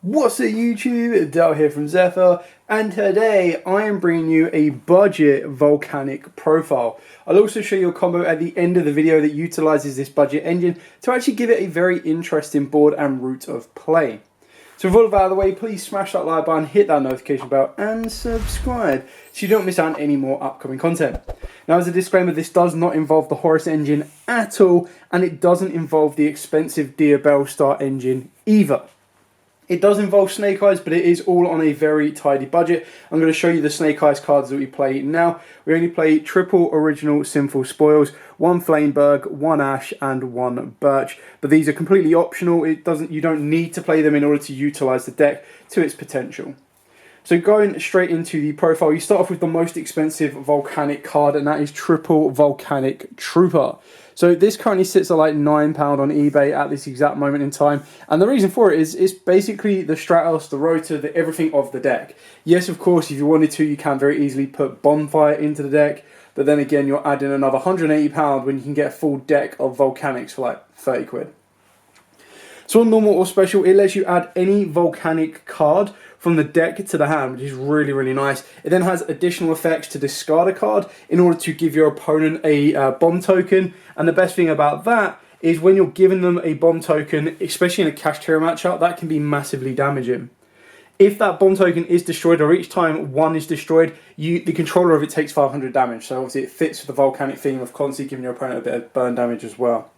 What's up YouTube, Dale here from Zephyr, and today I am bringing you a budget Volcanic profile. I'll also show you a combo at the end of the video that utilises this budget engine to actually give it a very interesting board and route of play. So with all of that out of the way, please smash that like button, hit that notification bell and subscribe so you don't miss out on any more upcoming content. Now as a disclaimer, this does not involve the Horus engine at all, and it doesn't involve the expensive Diabell Star engine either. It does involve Snake Eyes, but it is all on a very tidy budget. I'm going to show you the Snake Eyes cards that we play now. We only play triple original Sinful Spoils, one Flameberg, one Ash, and one Birch. But these are completely optional. You don't need to play them in order to utilise the deck to its potential. So going straight into the profile, you start off with the most expensive Volcanic card, and that is triple Volcanic Trooper. So this currently sits at like £9 on eBay at this exact moment in time. And the reason for it is it's basically the Stratos, the Rotor, the everything of the deck. Yes, of course, if you wanted to, you can very easily put Bonfire into the deck. But then again, you're adding another £180 when you can get a full deck of Volcanics for like 30 quid. So on normal or special, it lets you add any Volcanic card from the deck to the hand, which is really, really nice. It then has additional effects to discard a card in order to give your opponent a bomb token. And the best thing about that is when you're giving them a bomb token, especially in a Kashtira matchup, that can be massively damaging. If that bomb token is destroyed, or each time one is destroyed, the controller of it takes 500 damage. So obviously it fits with the Volcanic theme of constantly giving your opponent a bit of burn damage as well.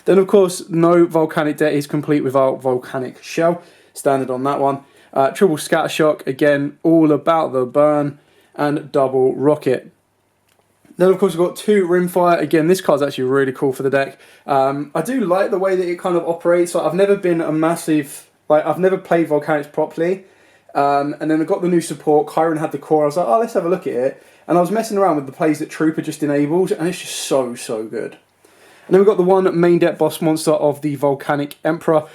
Then of course, no Volcanic deck is complete without Volcanic Shell. Standard on that one. Triple Scatter Shock, again, all about the burn, and double Rocket. Then of course we've got two Rimfire. Again, this card's actually really cool for the deck. I do like the way that it kind of operates. Like, I've never been a massive, I've never played Volcanics properly. And then I got the new support, Chiron had the core, I was like, oh, let's have a look at it. And I was messing around with the plays that Trooper just enables, and it's just so, so good. And then we've got the one main deck boss monster of the Volcanic Emperor.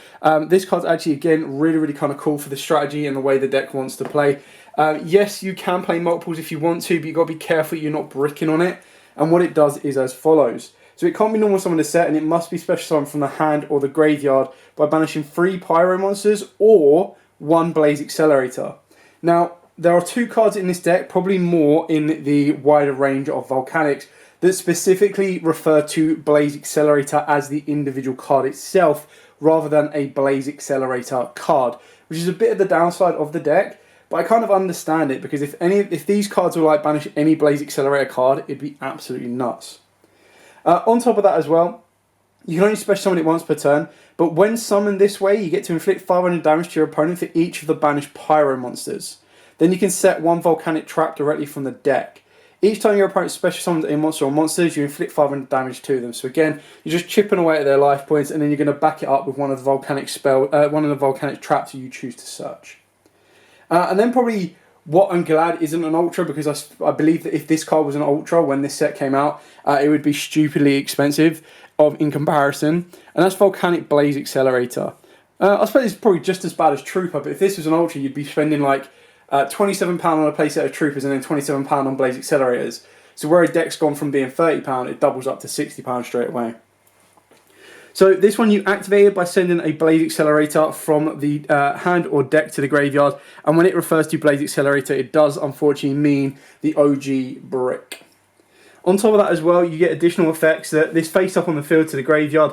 This card's actually, again, really, really kind of cool for the strategy and the way the deck wants to play. Yes, you can play multiples if you want to, but you've got to be careful you're not bricking on it. And what it does is as follows. So it can't be normal summon a set, and it must be special summon from the hand or the graveyard by banishing 3 Pyro monsters or 1 Blaze Accelerator. Now, there are 2 cards in this deck, probably more in the wider range of Volcanics, that specifically refer to Blaze Accelerator as the individual card itself, rather than a Blaze Accelerator card, which is a bit of the downside of the deck, but I kind of understand it, because if these cards were like banish any Blaze Accelerator card, it'd be absolutely nuts. On top of that as well, you can only special summon it once per turn, but when summoned this way, you get to inflict 500 damage to your opponent for each of the banished Pyro monsters. Then you can set 1 Volcanic trap directly from the deck. Each time your opponent special summons a monster or monsters, you inflict 500 damage to them. So again, you're just chipping away at their life points, and then you're going to back it up with one of the Volcanic Volcanic traps you choose to search. And then probably what I'm glad isn't an Ultra, because I believe that if this card was an Ultra when this set came out, it would be stupidly expensive in comparison. And that's Volcanic Blaze Accelerator. I suppose it's probably just as bad as Trooper, but if this was an Ultra, you'd be spending like £27 on a playset of Troopers and then £27 on Blaze Accelerators. So where a deck's gone from being £30, it doubles up to £60 straight away. So this one you activate it by sending a Blaze Accelerator from the hand or deck to the graveyard. And when it refers to Blaze Accelerator, it does unfortunately mean the OG brick. On top of that as well, you get additional effects that this face up on the field to the graveyard.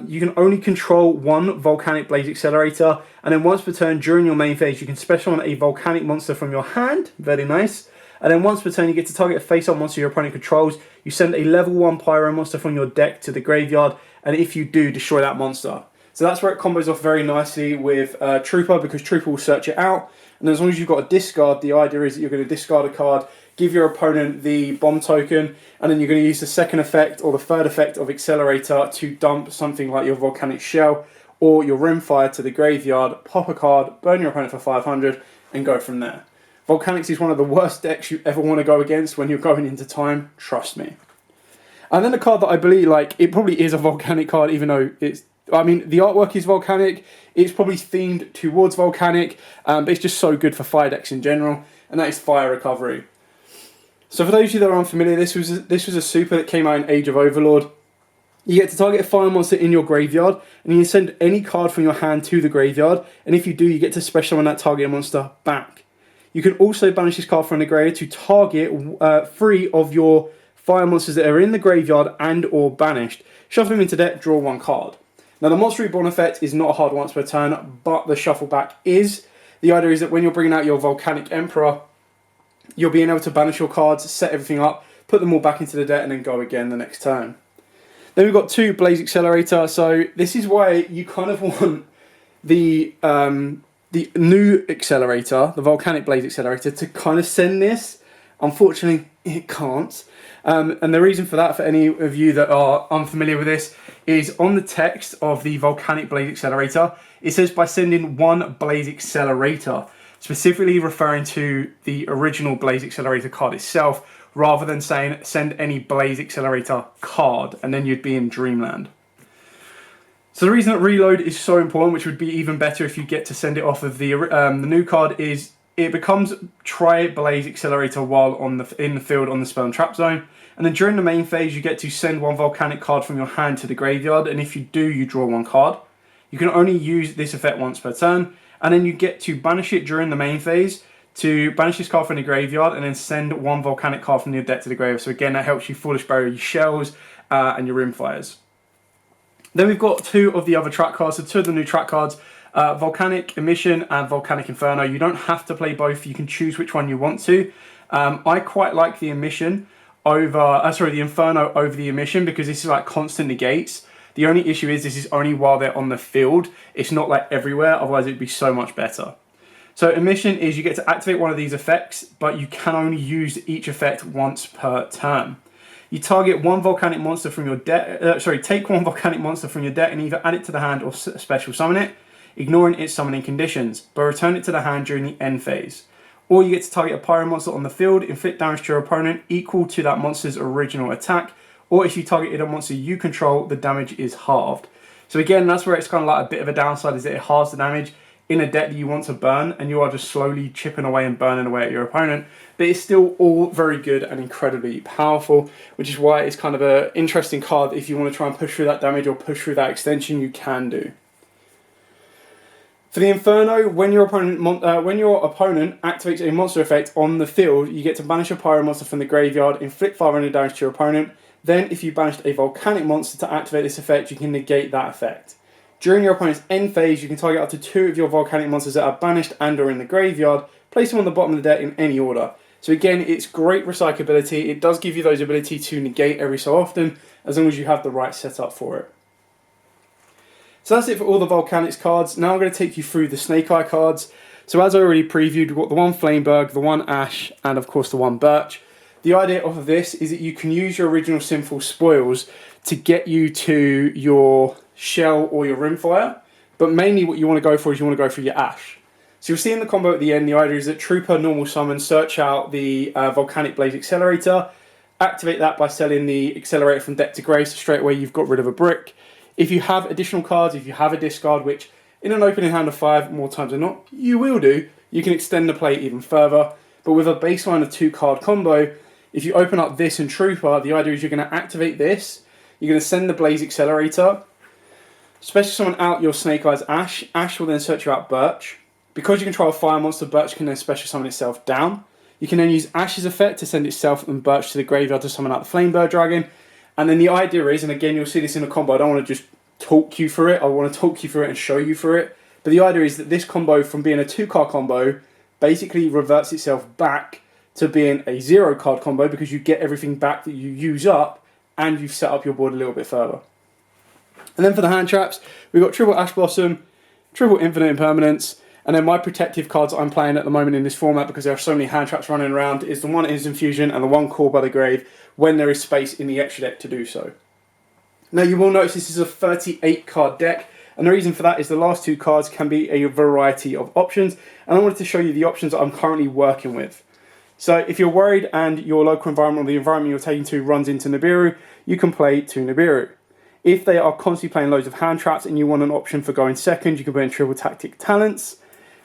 You can only control 1 Volcanic Blaze Accelerator, and then once per turn during your main phase, you can special summon a Volcanic monster from your hand. Very nice. And then once per turn, you get to target a face up monster your opponent controls. You send a level 1 Pyro monster from your deck to the graveyard, and if you do, destroy that monster. So that's where it combos off very nicely with Trooper, because Trooper will search it out. And as long as you've got a discard, the idea is that you're going to discard a card, give your opponent the bomb token, and then you're going to use the second effect or the third effect of Accelerator to dump something like your Volcanic Shell or your Rimfire to the graveyard, pop a card, burn your opponent for 500, and go from there. Volcanics is one of the worst decks you ever want to go against when you're going into time, trust me. And then a card that I believe, it probably is a Volcanic card, even though the artwork is Volcanic, it's probably themed towards Volcanic, but it's just so good for fire decks in general, and that is Fire Recovery. So for those of you that are unfamiliar, this was a super that came out in Age of Overlord. You get to target a fire monster in your graveyard, and you send any card from your hand to the graveyard, and if you do, you get to special summon that target monster back. You can also banish this card from the graveyard to target 3 of your fire monsters that are in the graveyard and or banished. Shuffle them into deck, draw 1 card. Now the Monster Reborn effect is not a hard once per turn, but the shuffle back is. The idea is that when you're bringing out your Volcanic Emperor, you're being able to banish your cards, set everything up, put them all back into the deck, and then go again the next turn. Then we've got 2 Blaze Accelerator, so this is why you kind of want the new Accelerator, the Volcanic Blaze Accelerator, to kind of send this. Unfortunately, it can't. And the reason for that, for any of you that are unfamiliar with this, is on the text of the Volcanic Blaze Accelerator, it says by sending 1 Blaze Accelerator, specifically referring to the original Blaze Accelerator card itself, rather than saying send any Blaze Accelerator card, and then you'd be in Dreamland. So the reason that reload is so important, which would be even better if you get to send it off of the new card, is it becomes try Blaze Accelerator while in the field on the spell and trap zone. And then during the main phase, you get to send 1 Volcanic card from your hand to the graveyard, and if you do, you draw 1 card. You can only use this effect once per turn, and then you get to banish it during the main phase, to banish this card from the graveyard, and then send 1 Volcanic card from your deck to the graveyard. So again, that helps you Foolish Barrier your Shells and your Rimfires. Then we've got 2 of the other track cards, so 2 of the new track cards, Volcanic Emission and Volcanic Inferno. You don't have to play both, you can choose which one you want to. I quite like the Emission over, the Inferno over the Emission, because this is like constant negates. The only issue is this is only while they're on the field. It's not like everywhere, otherwise it'd be so much better. So Emission is you get to activate one of these effects, but you can only use each effect once per turn. You target 1 Volcanic monster from your deck, take 1 Volcanic monster from your deck and either add it to the hand or special summon it, ignoring its summoning conditions, but return it to the hand during the end phase. Or you get to target a Pyro monster on the field, inflict damage to your opponent equal to that monster's original attack, or if you targeted a monster you control, the damage is halved. So again, that's where it's kind of like a bit of a downside, is that it halves the damage in a deck that you want to burn, and you are just slowly chipping away and burning away at your opponent. But it's still all very good and incredibly powerful, which is why it's kind of an interesting card. If you want to try and push through that damage or push through that extension, you can do. For the Inferno, when your opponent activates a monster effect on the field, you get to banish a Pyro monster from the graveyard, inflict 500 damage to your opponent. Then, if you banished a Volcanic monster to activate this effect, you can negate that effect. During your opponent's end phase, you can target up to 2 of your Volcanic monsters that are banished and or in the graveyard, place them on the bottom of the deck in any order. So again, it's great recyclability. It does give you those ability to negate every so often, as long as you have the right setup for it. So that's it for all the Volcanics cards. Now I'm going to take you through the Snake Eye cards. So as I already previewed, we've got the 1 Flameberg, the 1 Ash, and of course the 1 Birch. The idea of this is that you can use your original Sinful Spoils to get you to your Shell or your Rimfire, but mainly what you want to go for is you want to go for your Ash. So you'll see in the combo at the end, the idea is that Trooper, normal summon, search out the Volcanic Blaze Accelerator, activate that by selling the Accelerator from deck to grave, so straight away you've got rid of a brick. If you have additional cards, if you have a discard, which in an opening hand of 5, more times than not, you will do, you can extend the play even further. But with a baseline of 2 card combo, if you open up this and Trooper, the idea is you're going to activate this, you're going to send the Blaze Accelerator, special summon out your Snake Eyes Ash. Ash will then search you out Birch. Because you control a fire monster, Birch can then special summon itself down. You can then use Ash's effect to send itself and Birch to the graveyard to summon out the Flamebird Dragon. And then the idea is, and again you'll see this in a combo, I don't want to just talk you through it, I want to talk you through it and show you through it. But the idea is that this combo, from being a 2-card combo, basically reverts itself back to being a 0-card combo, because you get everything back that you use up and you've set up your board a little bit further. And then for the hand traps, we've got triple Ash Blossom, triple Infinite Impermanence, and then my protective cards I'm playing at the moment in this format, because there are so many hand traps running around, is the 1 Instant Fusion and the 1 Call by the Grave, when there is space in the extra deck to do so. Now you will notice this is a 38 card deck, and the reason for that is the last 2 cards can be a variety of options, and I wanted to show you the options that I'm currently working with. So if you're worried and your local environment or the environment you're taking to runs into Nibiru, you can play 2 Nibiru. If they are constantly playing loads of hand traps and you want an option for going second, you can put in triple Tactic Talents.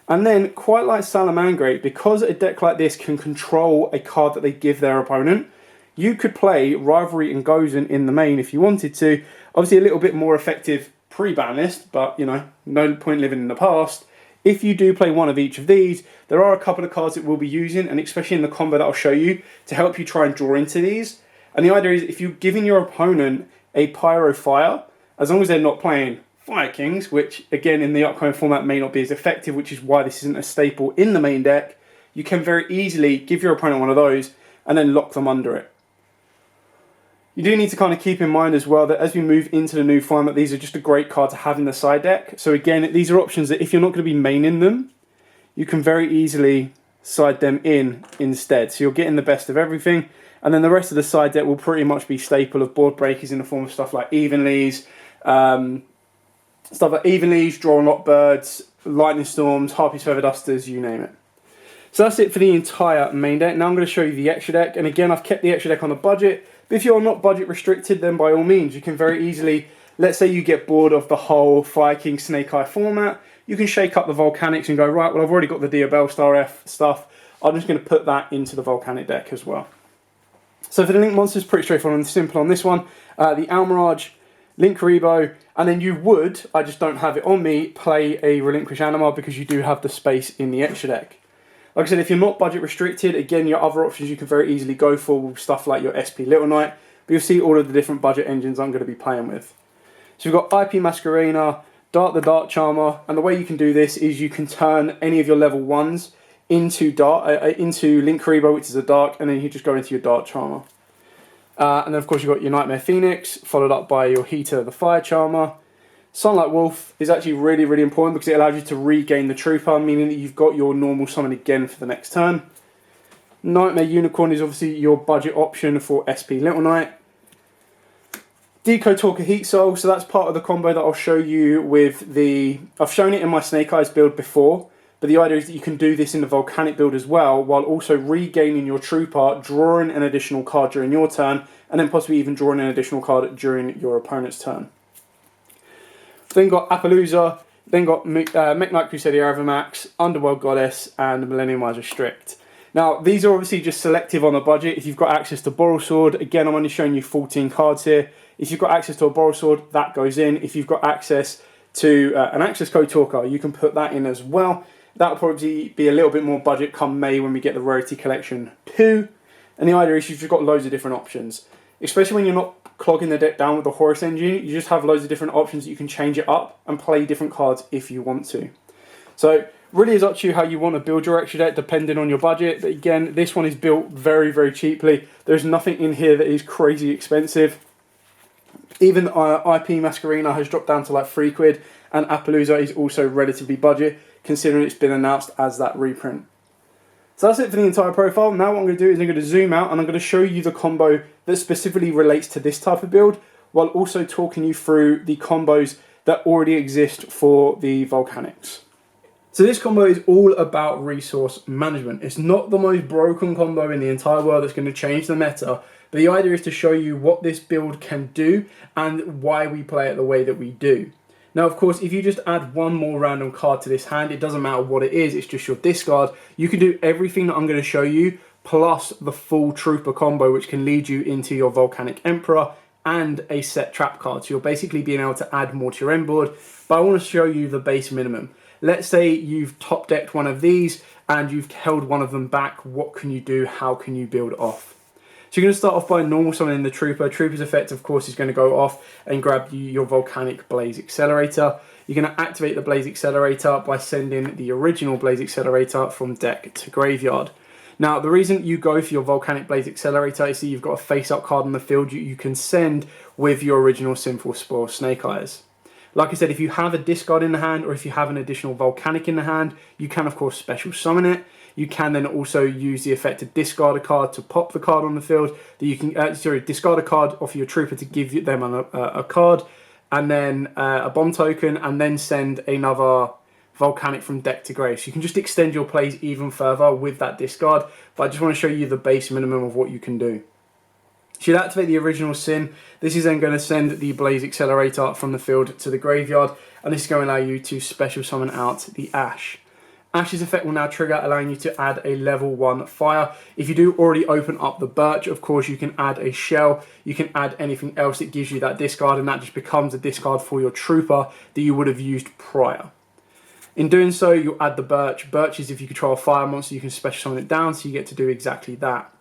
And then, quite like Salamangreat, because a deck like this can control a card that they give their opponent, you could play Rivalry and Gozen in the main if you wanted to, Obviously a little bit more effective pre-ban list, but you know, no point living in the past. If you do play one of each of these, there are a couple of cards that we'll be using, and especially in the combo that I'll show you, to help you try and draw into these. And the idea is if you're giving your opponent a Pyro Fire, as long as they're not playing Fire Kings, which again in the upcoming format may not be as effective, which is why this isn't a staple in the main deck, you can very easily give your opponent one of those and then lock them under it. You do need to kind of keep in mind as well that as we move into the new format, these are just a great card to have in the side deck. So again, these are options that if you're not going to be maining them, you can very easily side them in instead. So you're getting the best of everything. And then the rest of the side deck will pretty much be staple of board breakers in the form of stuff like Evenleys, Draw and Lock Birds, Lightning Storms, Harpy's Feather Dusters, you name it. So that's it for the entire main deck. Now I'm going to show you the extra deck. And again, I've kept the extra deck on a budget. But if you're not budget restricted, then by all means, you can very easily, let's say you get bored of the whole Fire King Snake Eye format, you can shake up the Volcanics and go, right, well, I've already got the Diabell Star F stuff. I'm just going to put that into the Volcanic deck as well. So for the Link monsters, pretty straightforward and simple on this one. The Almirage, Link Rebo, and then you would, I just don't have it on me, play a Relinquish Animar because you do have the space in the extra deck. Like I said, if you're not budget restricted, again, your other options you can very easily go for stuff like your SP Little Knight, but you'll see all of the different budget engines I'm going to be playing with. So we've got IP Masquerena, Dart the Dark Charmer, and the way you can do this is you can turn any of your level 1s into Link Rebo, which is a Dark, and then you just go into your Dark Charmer. And then of course you've got your Nightmare Phoenix, followed up by your Heater, the Fire Charmer. Sunlight Wolf is actually really, really important because it allows you to regain the Trooper, meaning that you've got your normal summon again for the next turn. Nightmare Unicorn is obviously your budget option for SP Little Knight. Deco Talker Heat Soul, so that's part of the combo that I'll show you with the... I've shown it in my Snake Eyes build before, but the idea is that you can do this in the Volcanic build as well, while also regaining your Trooper, drawing an additional card during your turn, and then possibly even drawing an additional card during your opponent's turn. Then got Appaloosa, then got Mekk-Knight Crusader Avamax, Underworld Goddess, and Millenniumizer Strict. Now, these are obviously just selective on a budget. If you've got access to Boral Sword, again, I'm only showing you 14 cards here. If you've got access to a Boral Sword, that goes in. If you've got access to an Access Code Talker, you can put that in as well. That'll probably be a little bit more budget come May when we get the Rarity Collection 2. And the idea is you've just got loads of different options. Especially when you're not clogging the deck down with the Horus engine, you just have loads of different options that you can change it up and play different cards if you want to. So really is up to you how you want to build your extra deck depending on your budget. But again, this one is built very, very cheaply. There's nothing in here that is crazy expensive. Even IP Masquerena has dropped down to like £3, and Appaloosa is also relatively budget considering it's been announced as that reprint. So that's it for the entire profile. Now what I'm going to do is I'm going to zoom out and I'm going to show you the combo that specifically relates to this type of build, while also talking you through the combos that already exist for the Volcanics. So this combo is all about resource management. It's not the most broken combo in the entire world that's going to change the meta, but the idea is to show you what this build can do and why we play it the way that we do. Now, of course, if you just add one more random card to this hand, it doesn't matter what it is, it's just your discard. You can do everything that I'm going to show you, plus the full Trooper combo, which can lead you into your Volcanic Emperor and a set trap card. So you're basically being able to add more to your end board, but I want to show you the base minimum. Let's say you've top decked one of these and you've held one of them back. What can you do? How can you build off? So you're going to start off by normal summoning the Trooper. Trooper's effect, of course, is going to go off and grab your Volcanic Blaze Accelerator. You're going to activate the Blaze Accelerator by sending the original Blaze Accelerator from deck to graveyard. Now, the reason you go for your Volcanic Blaze Accelerator is that you've got a face-up card on the field you can send with your original Sinful Spore Snake Eyes. Like I said, if you have a discard in the hand or if you have an additional Volcanic in the hand, you can, of course, special summon it. You can then also use the effect to discard a card to pop the card on the field. That you can discard a card off your Trooper to give them a card, and then a bomb token, and then send another Volcanic from deck to grave. So you can just extend your plays even further with that discard. But I just want to show you the base minimum of what you can do. So you activate the original Sin. This is then going to send the Blaze Accelerator from the field to the graveyard, and this is going to allow you to special summon out the Ash. Ash's effect will now trigger, allowing you to add a level 1 fire. If you do already open up the birch, of course, you can add a shell. You can add anything else that gives you that discard, and that just becomes a discard for your trooper that you would have used prior. In doing so, you'll add the birch. Birch is if you control a fire monster, you can special summon it down, so you get to do exactly that.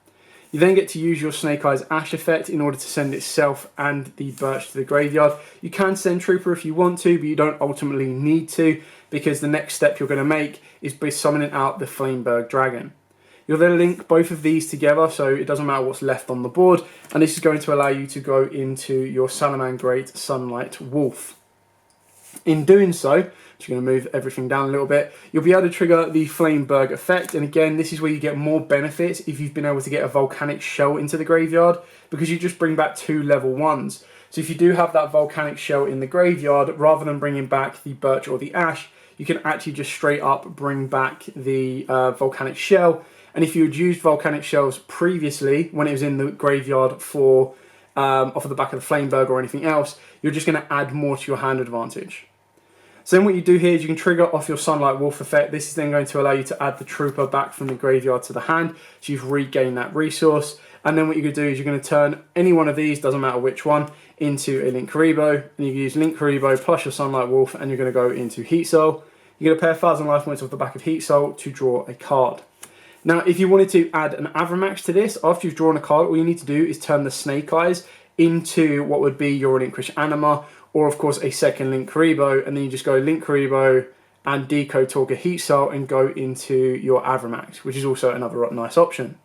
You then get to use your Snake Eyes Ash effect in order to send itself and the birch to the graveyard. You can send Trooper if you want to, but you don't ultimately need to, because the next step you're going to make is by summoning out the Flameberg Dragon. You'll then link both of these together, so it doesn't matter what's left on the board, and this is going to allow you to go into your Salamangreat Sunlight Wolf. In doing so, just going to move everything down a little bit, you'll be able to trigger the Flameberg effect, and again, this is where you get more benefits if you've been able to get a Volcanic Shell into the graveyard, because you just bring back 2 level 1s. So if you do have that Volcanic Shell in the graveyard, rather than bringing back the Birch or the Ash, you can actually just straight up bring back the Volcanic Shell, and if you had used Volcanic Shells previously, when it was in the graveyard for off of the back of the Flameberg or anything else, you're just going to add more to your hand advantage. So then what you do here is you can trigger off your Sunlight Wolf effect. This is then going to allow you to add the Trooper back from the graveyard to the hand, so you've regained that resource. And then what you're going to do is you're going to turn any one of these, doesn't matter which one, into a Linkuriboh. And you use Linkuriboh plus your Sunlight Wolf, and you're going to go into Heat Soul. You're going to pay 1,000 life points off the back of Heat Soul to draw a card. Now, if you wanted to add an Avramax to this, after you've drawn a card, all you need to do is turn the Snake Eyes into what would be your Relinquish Anima, or of course a second Linkuriboh, and then you just go Linkuriboh and Decode Talker Heat Soul and go into your Avramax, which is also another nice option.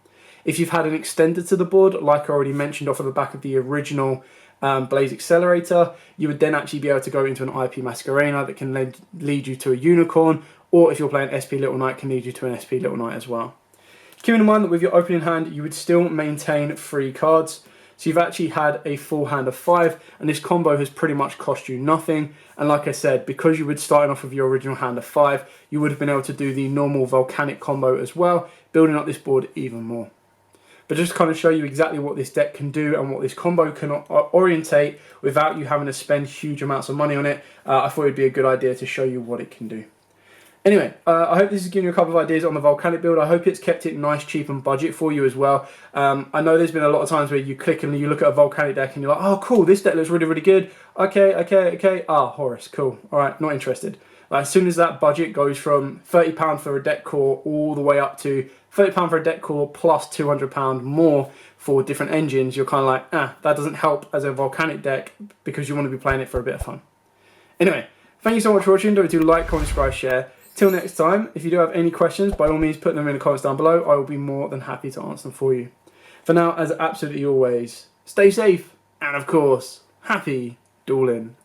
If you've had an extender to the board, like I already mentioned off of the back of the original Blaze Accelerator, you would then actually be able to go into an IP Masquerena that can lead you to a Unicorn, or if you're playing SP Little Knight, can lead you to an SP Little Knight as well. Keeping in mind that with your opening hand, you would still maintain 3 cards. So you've actually had a full hand of 5, and this combo has pretty much cost you nothing. And like I said, because you were starting off with your original hand of 5, you would have been able to do the normal Volcanic combo as well, building up this board even more. But just to kind of show you exactly what this deck can do and what this combo can orientate without you having to spend huge amounts of money on it, I thought it would be a good idea to show you what it can do. Anyway, I hope this has given you a couple of ideas on the Volcanic build. I hope it's kept it nice, cheap and budget for you as well. I know there's been a lot of times where you click and you look at a Volcanic deck and you're like, oh cool, this deck looks really, really good. Okay. Ah, Horus, cool. Alright, not interested. As soon as that budget goes from £30 for a deck core all the way up to £30 for a deck core plus £200 more for different engines, you're kind of like, that doesn't help as a Volcanic deck because you want to be playing it for a bit of fun. Anyway, thank you so much for watching. Don't forget to like, comment, subscribe, share. Till next time, if you do have any questions, by all means put them in the comments down below. I will be more than happy to answer them for you. For now, as absolutely always, stay safe and of course, happy dueling.